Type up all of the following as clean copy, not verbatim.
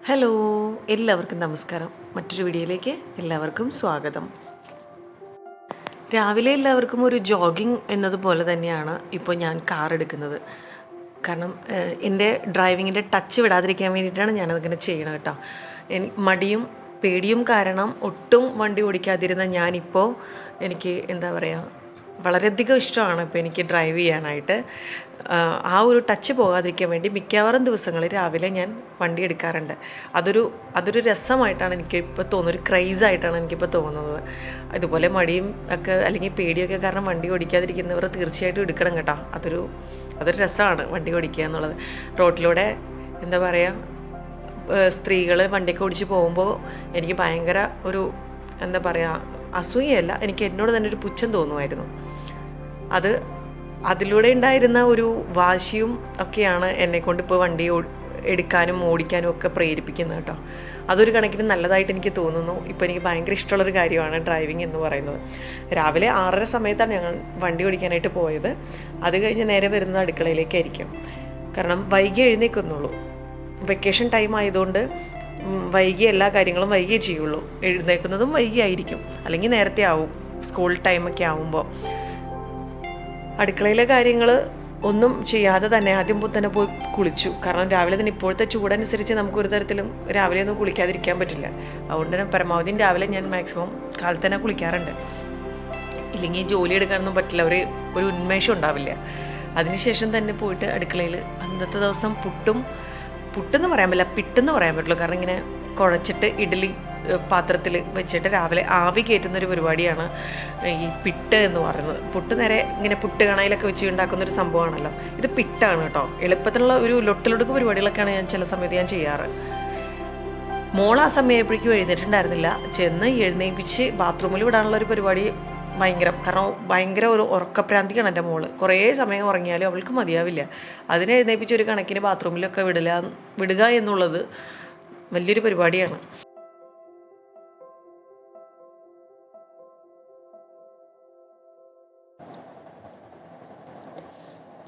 Hello, എല്ലാവർക്കും നമസ്കാരം. മറ്റൊരു വീഡിയോയിലേക്ക് എല്ലാവർക്കും സ്വാഗതം. രാവിലെ എല്ലാവർക്കും ഒരു ജോഗിങ് എന്നതുപോലെ തന്നെയാണ് ഇപ്പോൾ ഞാൻ കാർ എടുക്കുന്നത്. കാരണം എൻ്റെ ഡ്രൈവിങ്ങിൻ്റെ ടച്ച് വിടാതിരിക്കാൻ വേണ്ടിയിട്ടാണ് ഞാനതിങ്ങനെ ചെയ്യണം കേട്ടോ. മടിയും പേടിയും കാരണം ഒട്ടും വണ്ടി ഓടിക്കാതിരുന്ന ഞാനിപ്പോൾ എനിക്ക് എന്താ പറയുക, വളരെയധികം ഇഷ്ടമാണ് ഇപ്പോൾ എനിക്ക് ഡ്രൈവ് ചെയ്യാനായിട്ട്. ആ ഒരു ടച്ച് പോകാതിരിക്കാൻ വേണ്ടി മിക്കവാറും ദിവസങ്ങളിൽ രാവിലെ ഞാൻ വണ്ടി എടുക്കാറുണ്ട്. അതൊരു രസമായിട്ടാണ് എനിക്കിപ്പോൾ തോന്നുന്നത്, ഒരു ക്രൈസായിട്ടാണ് എനിക്കിപ്പോൾ തോന്നുന്നത്. ഇതുപോലെ മടിയും ഒക്കെ അല്ലെങ്കിൽ പേടിയൊക്കെ കാരണം വണ്ടി ഓടിക്കാതിരിക്കുന്നവർ തീർച്ചയായിട്ടും എടുക്കണം കേട്ടോ. അതൊരു രസമാണ് വണ്ടി ഓടിക്കുക എന്നുള്ളത്. റോട്ടിലൂടെ എന്താ പറയുക, സ്ത്രീകൾ വണ്ടിയൊക്കെ ഓടിച്ച് പോകുമ്പോൾ എനിക്ക് ഭയങ്കര ഒരു എന്താ പറയുക, അസൂയയല്ല, എനിക്ക് എന്നോട് തന്നെ ഒരു പുച്ഛം തോന്നുമായിരുന്നു. അതിലൂടെ ഉണ്ടായിരുന്ന ഒരു വാശിയും ഒക്കെയാണ് എന്നെക്കൊണ്ട് ഇപ്പോൾ വണ്ടി എടുക്കാനും ഓടിക്കാനും ഒക്കെ പ്രേരിപ്പിക്കുന്നത് കേട്ടോ. അതൊരു കണക്കിന് നല്ലതായിട്ട് എനിക്ക് തോന്നുന്നു. ഇപ്പോൾ എനിക്ക് ഭയങ്കര ഇഷ്ടമുള്ളൊരു കാര്യമാണ് ഡ്രൈവിംഗ് എന്ന് പറയുന്നത്. രാവിലെ 6:30 സമയത്താണ് ഞങ്ങൾ വണ്ടി ഓടിക്കാനായിട്ട് പോയത്. അത് കഴിഞ്ഞ് നേരെ വരുന്നത് അടുക്കളയിലേക്കായിരിക്കും. കാരണം വൈകി എഴുന്നേൽക്കുന്നുള്ളൂ. വെക്കേഷൻ ടൈം ആയതുകൊണ്ട് വൈകി എല്ലാ കാര്യങ്ങളും വൈകിയേ ചെയ്യുള്ളൂ. എഴുന്നേൽക്കുന്നതും വൈകിയായിരിക്കും, അല്ലെങ്കിൽ നേരത്തെ ആവും സ്കൂൾ ടൈമൊക്കെ ആവുമ്പോൾ. അടുക്കളയിലെ കാര്യങ്ങൾ ഒന്നും ചെയ്യാതെ തന്നെ ആദ്യം തന്നെ പോയി കുളിച്ചു. കാരണം രാവിലെ തന്നെ ഇപ്പോഴത്തെ ചൂടനുസരിച്ച് നമുക്കൊരു തരത്തിലും രാവിലെ ഒന്നും കുളിക്കാതിരിക്കാൻ പറ്റില്ല. അതുകൊണ്ട് തന്നെ പരമാവധി രാവിലെ ഞാൻ മാക്സിമം കാലത്ത് തന്നെ കുളിക്കാറുണ്ട്. ഇല്ലെങ്കിൽ ജോലി എടുക്കാനൊന്നും പറ്റില്ല, ഒരു ഉന്മേഷം ഉണ്ടാവില്ല. അതിനുശേഷം തന്നെ പോയിട്ട് അടുക്കളയിൽ അന്നത്തെ ദിവസം പുട്ടെന്ന് പറയാൻ പറ്റില്ല, പിട്ടെന്ന് പറയാൻ പറ്റുള്ളൂ. കാരണം ഇങ്ങനെ കുഴച്ചിട്ട് ഇഡ്ഡലി പാത്രത്തിൽ വെച്ചിട്ട് രാവിലെ ആവി കയറ്റുന്നൊരു പരിപാടിയാണ് ഈ പിട്ട് എന്ന് പറയുന്നത്. പുട്ട് നേരെ ഇങ്ങനെ പുട്ട് കണയിലൊക്കെ വെച്ച് ഉണ്ടാക്കുന്നൊരു സംഭവമാണല്ലോ. ഇത് പിട്ടാണ് കേട്ടോ. എളുപ്പത്തിലുള്ള ഒരു ലൊട്ടിലൊടുക്ക് പരിപാടികളൊക്കെയാണ് ചില സമയത്ത് ഞാൻ ചെയ്യാറ്. മോൾ ആ സമയപ്പോഴേക്കും എഴുന്നേറ്റുണ്ടായിരുന്നില്ല. ചെന്ന് എഴുന്നേൽപ്പിച്ച് ബാത്റൂമിൽ വിടാനുള്ള ഒരു പരിപാടി ഭയങ്കര ഒരു ഉറക്കപ്രാന്തിക്കാണ് എൻ്റെ മോള്. കുറേ സമയം ഉറങ്ങിയാലും അവൾക്ക് മതിയാവില്ല. അതിനെ എഴുന്നേൽപ്പിച്ച് ഒരു കണക്കിന് ബാത്റൂമിലൊക്കെ വിടുക എന്നുള്ളത് വലിയൊരു പരിപാടിയാണ്.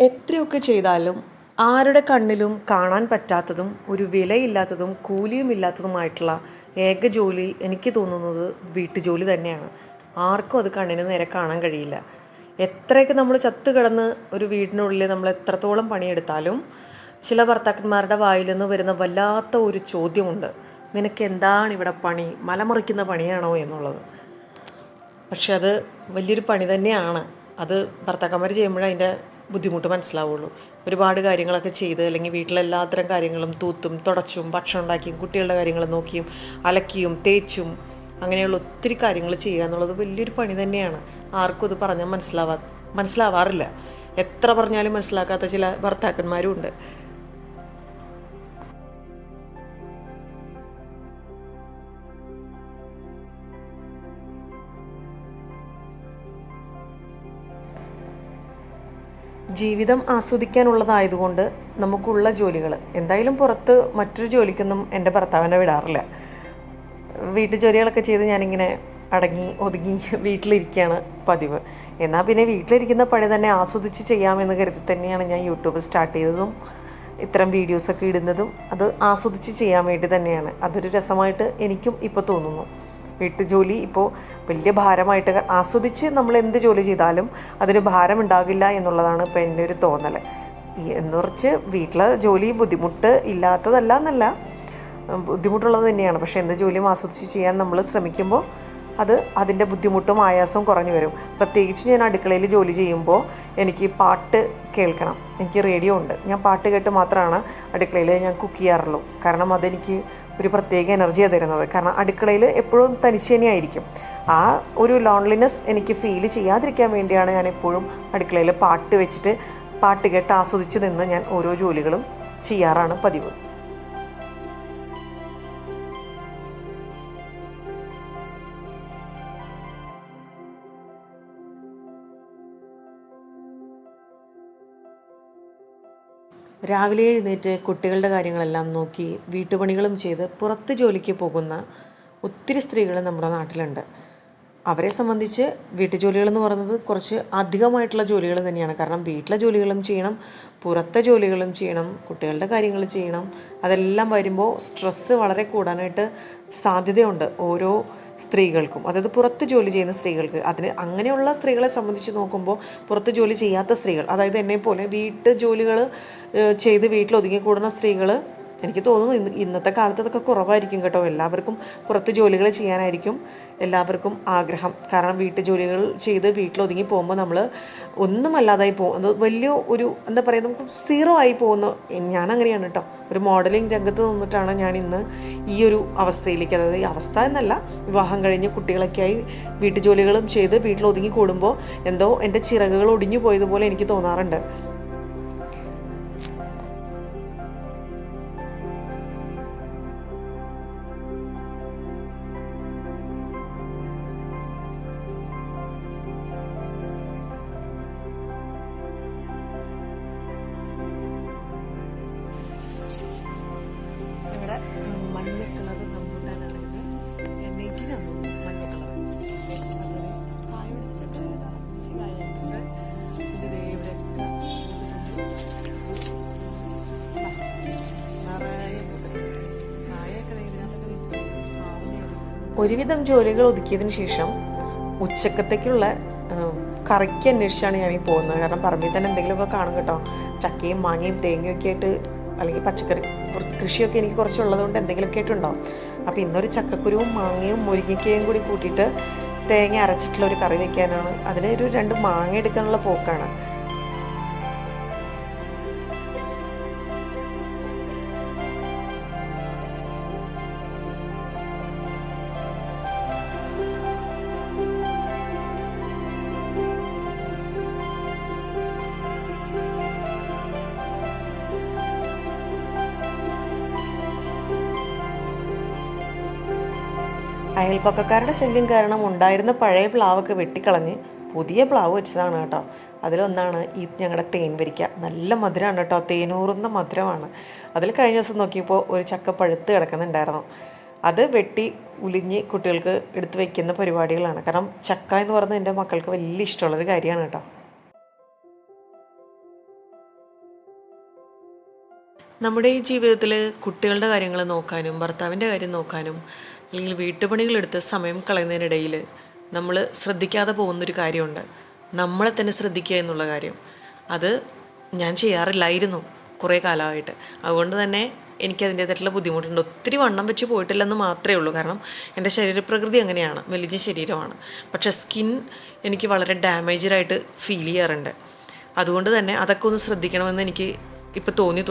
എത്രയൊക്കെ ചെയ്താലും ആരുടെ കണ്ണിലും കാണാൻ പറ്റാത്തതും ഒരു വിലയില്ലാത്തതും കൂലിയുമില്ലാത്തതുമായിട്ടുള്ള ഏക ജോലി എനിക്ക് തോന്നുന്നത് വീട്ടുജോലി തന്നെയാണ്. ആർക്കും അത് കണ്ണിന് നേരെ കാണാൻ കഴിയില്ല. എത്രയൊക്കെ നമ്മൾ ചത്ത് കിടന്ന് ഒരു വീടിനുള്ളിൽ നമ്മൾ എത്രത്തോളം പണിയെടുത്താലും ചില ഭർത്താക്കന്മാരുടെ വായിൽ നിന്ന് വരുന്ന വല്ലാത്ത ഒരു ചോദ്യമുണ്ട്, നിനക്ക് എന്താണ് ഇവിടെ പണി, മലമറിക്കുന്ന പണിയാണോ എന്നുള്ളത്. പക്ഷെ അത് വലിയൊരു പണി തന്നെയാണ്. അത് ഭർത്താക്കന്മാർ ചെയ്യുമ്പോഴേ അതിൻ്റെ ബുദ്ധിമുട്ട് മനസ്സിലാവുള്ളൂ. ഒരുപാട് കാര്യങ്ങളൊക്കെ ചെയ്ത് അല്ലെങ്കിൽ വീട്ടിലെല്ലാത്തരം കാര്യങ്ങളും തൂത്തും തുടച്ചും ഭക്ഷണം ഉണ്ടാക്കിയും കുട്ടികളുടെ കാര്യങ്ങൾ നോക്കിയും അലക്കിയും തേച്ചും അങ്ങനെയുള്ള ഒത്തിരി കാര്യങ്ങൾ ചെയ്യുക എന്നുള്ളത് വലിയൊരു പണി തന്നെയാണ്. ആർക്കും അത് പറഞ്ഞാൽ മനസ്സിലാവാറില്ല. എത്ര പറഞ്ഞാലും മനസ്സിലാക്കാത്ത ചില ഭർത്താക്കന്മാരും ഉണ്ട്. ജീവിതം ആസ്വദിക്കാനുള്ളതായതുകൊണ്ട് നമുക്കുള്ള ജോലികൾ എന്തായാലും പുറത്ത് മറ്റൊരു ജോലിക്കൊന്നും എൻ്റെ ഭർത്താവിനെ വിടാറില്ല. വീട്ടു ജോലികളൊക്കെ ചെയ്ത് ഞാനിങ്ങനെ അടങ്ങി ഒതുങ്ങി വീട്ടിലിരിക്കുകയാണ് പതിവ്. എന്നാൽ പിന്നെ വീട്ടിലിരിക്കുന്ന പണി തന്നെ ആസ്വദിച്ച് ചെയ്യാമെന്ന് കരുതി തന്നെയാണ് ഞാൻ യൂട്യൂബ് സ്റ്റാർട്ട് ചെയ്തതും ഇത്തരം വീഡിയോസൊക്കെ ഇടുന്നതും. അത് ആസ്വദിച്ച് ചെയ്യാൻ വേണ്ടി തന്നെയാണ്. അതൊരു രസമായിട്ട് എനിക്കും ഇപ്പോൾ തോന്നുന്നു. വീട്ടുജോലി ഇപ്പോൾ വലിയ ഭാരമായിട്ട് ആസ്വദിച്ച് നമ്മൾ എന്ത് ജോലി ചെയ്താലും അതിന് ഭാരമുണ്ടാകില്ല എന്നുള്ളതാണ് ഇപ്പോൾ എൻ്റെ ഒരു തോന്നൽ. എന്ന് കുറച്ച് വീട്ടിലെ ജോലി ബുദ്ധിമുട്ട് ഇല്ലാത്തതല്ല എന്നല്ല, ബുദ്ധിമുട്ടുള്ളത് തന്നെയാണ്. പക്ഷേ എന്ത് ജോലിയും ആസ്വദിച്ച് ചെയ്യാൻ നമ്മൾ ശ്രമിക്കുമ്പോൾ അതിൻ്റെ ബുദ്ധിമുട്ടും ആയാസവും കുറഞ്ഞു വരും. പ്രത്യേകിച്ച് ഞാൻ അടുക്കളയിൽ ജോലി ചെയ്യുമ്പോൾ എനിക്ക് പാട്ട് കേൾക്കണം. എനിക്ക് റേഡിയോ ഉണ്ട്. ഞാൻ പാട്ട് കേട്ട് മാത്രമാണ് അടുക്കളയിൽ ഞാൻ കുക്ക് ചെയ്യാറുള്ളൂ. കാരണം അതെനിക്ക് ഒരു പ്രത്യേക എനർജിയാണ് തരുന്നത്. കാരണം അടുക്കളയിൽ എപ്പോഴും തനിച്ച് തന്നെയായിരിക്കും. ആ ഒരു ലോൺലിനെസ് എനിക്ക് ഫീൽ ചെയ്യാതിരിക്കാൻ വേണ്ടിയാണ് ഞാൻ എപ്പോഴും അടുക്കളയിൽ പാട്ട് വെച്ചിട്ട് പാട്ട് കേട്ട് ആസ്വദിച്ച് നിന്ന് ഞാൻ ഓരോ ജോലികളും ചെയ്യാറാണ് പതിവ്. രാവിലെ എഴുന്നേറ്റ് കുട്ടികളുടെ കാര്യങ്ങളെല്ലാം നോക്കി വീട്ടുപണികളും ചെയ്ത് പുറത്ത് ജോലിക്ക് പോകുന്ന ഒത്തിരി സ്ത്രീകൾ നമ്മുടെ നാട്ടിലുണ്ട്. അവരെ സംബന്ധിച്ച് വീട്ടുജോലികളെന്ന് പറയുന്നത് കുറച്ച് അധികമായിട്ടുള്ള ജോലികൾ തന്നെയാണ്. കാരണം വീട്ടിലെ ജോലികളും ചെയ്യണം, പുറത്തെ ജോലികളും ചെയ്യണം, കുട്ടികളുടെ കാര്യങ്ങൾ ചെയ്യണം. അതെല്ലാം വരുമ്പോൾ സ്ട്രെസ്സ് വളരെ കൂടാനായിട്ട് സാധ്യതയുണ്ട് ഓരോ സ്ത്രീകൾക്കും. അതായത് പുറത്ത് ജോലി ചെയ്യുന്ന സ്ത്രീകൾക്ക്. അങ്ങനെയുള്ള സ്ത്രീകളെ സംബന്ധിച്ച് നോക്കുമ്പോൾ പുറത്ത് ജോലി ചെയ്യാത്ത സ്ത്രീകൾ, അതായത് എന്നെപ്പോലെ വീട്ടു ജോലികൾ ചെയ്ത് വീട്ടിൽ ഒതുങ്ങിക്കൂടുന്ന സ്ത്രീകൾ, എനിക്ക് തോന്നുന്നു ഇന്നത്തെ കാലത്ത് അതൊക്കെ കുറവായിരിക്കും കേട്ടോ. എല്ലാവർക്കും പുറത്ത് ജോലികൾ ചെയ്യാനായിരിക്കും എല്ലാവർക്കും ആഗ്രഹം. കാരണം വീട്ടു ജോലികൾ ചെയ്ത് വീട്ടിലൊതുങ്ങി പോകുമ്പോൾ നമ്മൾ ഒന്നുമല്ലാതായി പോകും. അത് വലിയ ഒരു എന്താ പറയുക, നമുക്ക് സീറോ ആയി പോകുന്ന. ഞാനങ്ങനെയാണ് കേട്ടോ. ഒരു മോഡലിംഗ് രംഗത്ത് നിന്നിട്ടാണ് ഞാൻ ഇന്ന് ഈ ഒരു അവസ്ഥയിലേക്ക്, അതായത് ഈ അവസ്ഥ എന്നല്ല, വിവാഹം കഴിഞ്ഞ് കുട്ടികളൊക്കെയായി വീട്ടു ജോലികളും ചെയ്ത് വീട്ടിലൊതുങ്ങി കൂടുമ്പോൾ എന്തോ എൻ്റെ ചിറകുകൾ ഒടിഞ്ഞു പോയതുപോലെ എനിക്ക് തോന്നാറുണ്ട്. ഇവിടെ മഞ്ഞ കളർ റംബൂട്ടാനാണെങ്കിൽ നെറ്റിനാണ് മഞ്ഞ കളർ. കായ പിടിച്ചിട്ടുണ്ട്, നിറച്ച് കായുണ്ട്. ഇത് ഇവിടെ നിറയെ കായൊക്കെ ഇതിനകത്തൊക്കെ. ഒരുവിധം ജോലികൾ ഒതുക്കിയതിന് ശേഷം ഉച്ചക്കത്തേക്കുള്ള കറിക്ക് അന്വേഷിച്ചാണ് ഞാനീ പോകുന്നത്. കാരണം പറമ്പിൽ തന്നെ എന്തെങ്കിലുമൊക്കെ കാണും കേട്ടോ. ചക്കയും മാങ്ങയും തേങ്ങയൊക്കെ ആയിട്ട്, അല്ലെങ്കിൽ പച്ചക്കറി കൃഷിയൊക്കെ എനിക്ക് കുറച്ചുള്ളത് കൊണ്ട് എന്തെങ്കിലുമൊക്കെ ആയിട്ടുണ്ടാവും. അപ്പോൾ ഇന്നൊരു ചക്കക്കുരുവും മാങ്ങയും മുരിങ്ങയ്ക്കയും കൂടി കൂട്ടിയിട്ട് തേങ്ങ അരച്ചിട്ടുള്ള ഒരു കറി വയ്ക്കാനാണ്. അതിനൊരു 2 മാങ്ങ എടുക്കാനുള്ള പോക്കാണ്. അയൽപ്പക്കക്കാരുടെ ശല്യം കാരണം ഉണ്ടായിരുന്ന പഴയ പ്ലാവൊക്കെ വെട്ടിക്കളഞ്ഞ് പുതിയ പ്ലാവ് വെച്ചതാണ് കേട്ടോ. അതിലൊന്നാണ് ഈ ഞങ്ങളുടെ തേൻ വരിക്ക. നല്ല മധുരമാണ് കേട്ടോ, തേനൂറുന്ന മധുരമാണ്. അതിൽ കഴിഞ്ഞ ദിവസം നോക്കിയപ്പോൾ ഒരു ചക്ക പഴുത്ത് കിടക്കുന്നുണ്ടായിരുന്നു. അത് വെട്ടി ഉലിഞ്ഞ് കുട്ടികൾക്ക് എടുത്ത് വയ്ക്കുന്ന പരിപാടികളാണ്. കാരണം ചക്ക എന്ന് പറയുന്നത് എൻ്റെ മക്കൾക്ക് വലിയ ഇഷ്ടമുള്ളൊരു കാര്യമാണ് കേട്ടോ. നമ്മുടെ ഈ ജീവിതത്തിൽ കുട്ടികളുടെ കാര്യങ്ങൾ നോക്കാനും ഭർത്താവിൻ്റെ കാര്യം നോക്കാനും അല്ലെങ്കിൽ വീട്ടുപണികളെടുത്ത് സമയം കളയുന്നതിനിടയിൽ നമ്മൾ ശ്രദ്ധിക്കാതെ പോകുന്നൊരു കാര്യമുണ്ട്, നമ്മളെ തന്നെ ശ്രദ്ധിക്കുക എന്നുള്ള കാര്യം. അത് ഞാൻ ചെയ്യാറില്ലായിരുന്നു കുറേ കാലമായിട്ട്. അതുകൊണ്ട് തന്നെ എനിക്കതിൻ്റേതായിട്ടുള്ള ബുദ്ധിമുട്ടുണ്ട്. ഒത്തിരി വണ്ണം വെച്ച് പോയിട്ടില്ലെന്ന് മാത്രമേ ഉള്ളൂ. കാരണം എൻ്റെ ശരീരപ്രകൃതി അങ്ങനെയാണ്, മെലിഞ്ഞ ശരീരമാണ്. പക്ഷേ സ്കിൻ എനിക്ക് വളരെ ഡാമേജായിട്ട് ഫീൽ ചെയ്യാറുണ്ട്. അതുകൊണ്ട് തന്നെ അതൊക്കെ ഒന്ന് ശ്രദ്ധിക്കണമെന്ന് എനിക്ക് ഇപ്പോൾ തോന്നി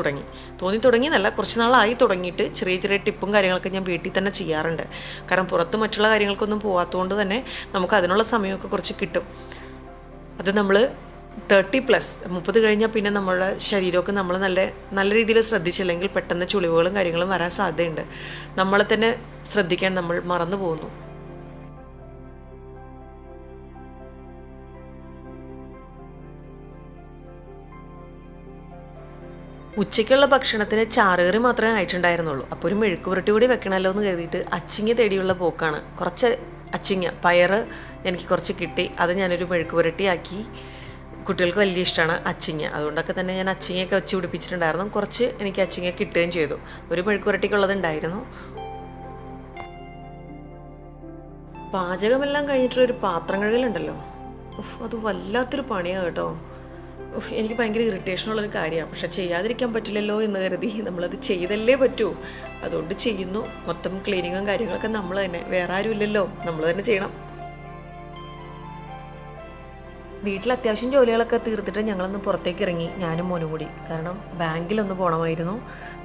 തുടങ്ങിയെന്നല്ല, കുറച്ച് നാളായി തുടങ്ങിയിട്ട്. ചെറിയ ചെറിയ ടിപ്പും കാര്യങ്ങളൊക്കെ ഞാൻ വീട്ടിൽ തന്നെ ചെയ്യാറുണ്ട്. കാരണം പുറത്ത് മറ്റുള്ള കാര്യങ്ങൾക്കൊന്നും പോകാത്തതുകൊണ്ട് തന്നെ നമുക്ക് അതിനുള്ള സമയമൊക്കെ കുറച്ച് കിട്ടും. അത് നമ്മൾ 30+ കഴിഞ്ഞാൽ പിന്നെ നമ്മുടെ ശരീരമൊക്കെ നമ്മൾ നല്ല രീതിയിൽ ശ്രദ്ധിച്ചില്ലെങ്കിൽ പെട്ടെന്ന് ചുളിവുകളും കാര്യങ്ങളും വരാൻ സാധ്യതയുണ്ട്. നമ്മളെ തന്നെ ശ്രദ്ധിക്കാൻ നമ്മൾ മറന്നു പോകുന്നു. ഉച്ചയ്ക്കുള്ള ഭക്ഷണത്തിന് ചാറുകറി മാത്രമേ ആയിട്ടുണ്ടായിരുന്നുള്ളൂ. അപ്പോൾ ഒരു മെഴുക്ക് പുരട്ടി കൂടി വെക്കണമല്ലോ എന്ന് കരുതിയിട്ട് അച്ചിങ്ങ തേടിയുള്ള പോക്കാണ്. കുറച്ച് അച്ചിങ്ങ പയർ എനിക്ക് കുറച്ച് കിട്ടി. അത് ഞാനൊരു മെഴുക്ക് പുരട്ടിയാക്കി. കുട്ടികൾക്ക് വലിയ ഇഷ്ടമാണ് അച്ചിങ്ങ. അതുകൊണ്ടൊക്കെ തന്നെ ഞാൻ അച്ചിങ്ങയൊക്കെ വെച്ച് പിടിപ്പിച്ചിട്ടുണ്ടായിരുന്നു. കുറച്ച് എനിക്ക് അച്ചിങ്ങ കിട്ടുകയും ചെയ്തു. ഒരു മെഴുക്ക് പുരട്ടിക്കുള്ളതുണ്ടായിരുന്നു. പാചകമെല്ലാം കഴിഞ്ഞിട്ടുള്ളൊരു പാത്രം കഴുകലുണ്ടല്ലോ, അത് വല്ലാത്തൊരു പണിയാണ് കേട്ടോ. എനിക്ക് ഭയങ്കര ഇറിറ്റേഷനുള്ളൊരു കാര്യമാണ്. പക്ഷെ ചെയ്യാതിരിക്കാൻ പറ്റില്ലല്ലോ എന്ന് കരുതി നമ്മളത് ചെയ്തല്ലേ പറ്റൂ. അതുകൊണ്ട് ചെയ്യുന്നു. മൊത്തം ക്ലീനിങ്ങും കാര്യങ്ങളൊക്കെ നമ്മൾ തന്നെ, വേറെ ആരും ഇല്ലല്ലോ, നമ്മൾ തന്നെ ചെയ്യണം. വീട്ടിൽ അത്യാവശ്യം ജോലികളൊക്കെ തീർത്തിട്ട് ഞങ്ങളൊന്ന് പുറത്തേക്ക് ഇറങ്ങി, ഞാനും മോനും കൂടി. കാരണം ബാങ്കിലൊന്ന് പോകണമായിരുന്നു,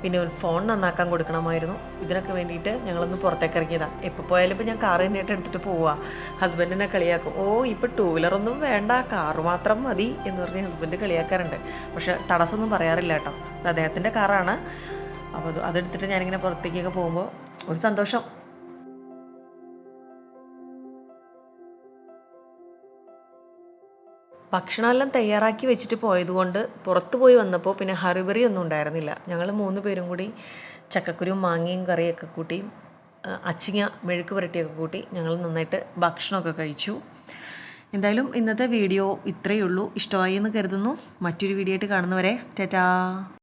പിന്നെ ഒരു ഫോൺ നന്നാക്കാൻ കൊടുക്കണമായിരുന്നു. ഇതിനൊക്കെ വേണ്ടിയിട്ട് ഞങ്ങളൊന്ന് പുറത്തേക്ക് ഇറങ്ങിയതാണ്. എപ്പോൾ പോയാലും ഇപ്പോൾ ഞാൻ കാറ് തന്നെയായിട്ട് എടുത്തിട്ട് പോവുക. ഹസ്ബൻഡിനെ കളിയാക്കും, ഇപ്പോൾ 2 വീലറൊന്നും വേണ്ട, കാറ് മാത്രം മതി എന്ന് പറഞ്ഞ് ഹസ്ബൻഡ് കളിയാക്കാറുണ്ട്. പക്ഷെ തടസ്സമൊന്നും പറയാറില്ല കേട്ടോ. അത് അദ്ദേഹത്തിൻ്റെ കാറാണ്. അപ്പോൾ അതെടുത്തിട്ട് ഞാനിങ്ങനെ പുറത്തേക്കൊക്കെ പോകുമ്പോൾ ഒരു സന്തോഷം. ഭക്ഷണമെല്ലാം തയ്യാറാക്കി വെച്ചിട്ട് പോയതുകൊണ്ട് പുറത്ത് പോയി വന്നപ്പോൾ പിന്നെ ഹറിബറി ഒന്നും ഉണ്ടായിരുന്നില്ല. ഞങ്ങൾ 3 പേരും കൂടി ചക്കക്കുരുവും മാങ്ങയും കറിയൊക്കെ കൂട്ടി അച്ചിങ്ങ മെഴുക്ക് പുരട്ടിയൊക്കെ കൂട്ടി ഞങ്ങൾ നന്നായിട്ട് ഭക്ഷണമൊക്കെ കഴിച്ചു. എന്തായാലും ഇന്നത്തെ വീഡിയോ ഇത്രയേ ഉള്ളൂ. ഇഷ്ടമായി എന്ന് കരുതുന്നു. മറ്റൊരു വീഡിയോ ആയിട്ട് കാണുന്നവരെ ടാറ്റാ.